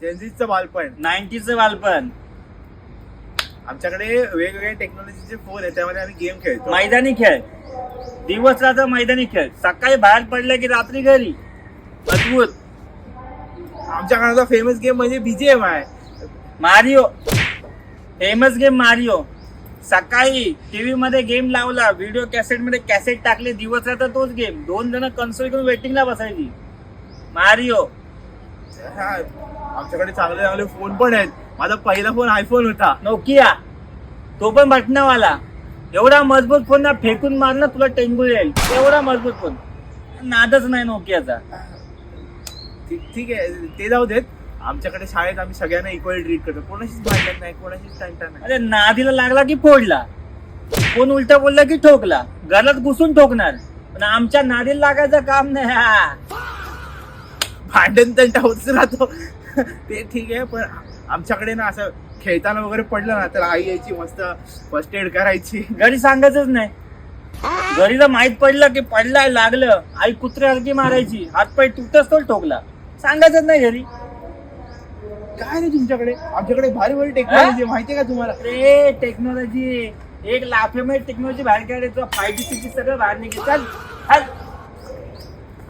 जेनझीचं बालपण, 90चं बालपण. आमच्याकडे वेगवेगळे टेक्नॉलॉजीचे फोन आहे, त्यामध्ये आम्ही गेम खेळतो. मैदानी खेळ, दिवस रात्र मैदानी खेळ, सकाळी बाहेर पडलं की रात्री घरी. अद्भुत. आमच्या काळाचा फेमस गेम म्हणजे BGM आहे. Mario, famous game Mario. सकाळी टीव्ही मध्ये गेम लावला, व्हिडिओ कॅसेट मध्ये कॅसेट टाकले, दिवस रात्र तोच गेम. 2 जण कन्सोल घेऊन वेटिंगला बसायची. मारिओ. हा, आमच्याकडे चांगले चांगले फोन पण आहेत. माझा पहिला फोन आयफोन होता, नोकिया, तो पण बटनावाला. एवढा मजबूत फोन ना, फेकून मारला तुला टेंगू येईल, एवढा मजबूत फोन. नादच नाही नोकियाचा. ठीक आहे, ते जाऊ देत. आमच्याकडे शाळेत आम्ही सगळ्यांना इक्वल ट्रीट करतो, कोणाशीच भांडत नाही, कोणाशीच तंटा नाही. अरे नादीला लागला की फोडला, कोण उलटा बोलला की ठोकला, घरात घुसून ठोकणार. पण आमच्या नादीला लागायचं काम नाही. हा, भांडण तंटा होतच राहतो. ते ठीक आहे, पण आमच्याकडे ना असं खेळताना वगैरे पडलं ना तर आई यायची, मस्त फर्स्ट एड करायची. घरी सांगायचंच नाही. घरी जर माहित पडलं की पडलाय लागलं, आई कुत्र्यासारखी मारायची, हातपाय तुटच तो ठोकला. सांगायचंच नाही घरी. काय नाही तुमच्याकडे, आमच्याकडे भारी भारी टेक्नॉलॉजी माहितीये का तुम्हाला? अरे टेक्नॉलॉजी, एक लाफेमध्ये टेक्नॉलॉजी बाहेर काढायचं, 5G सगळं बाहेर निघेल. चल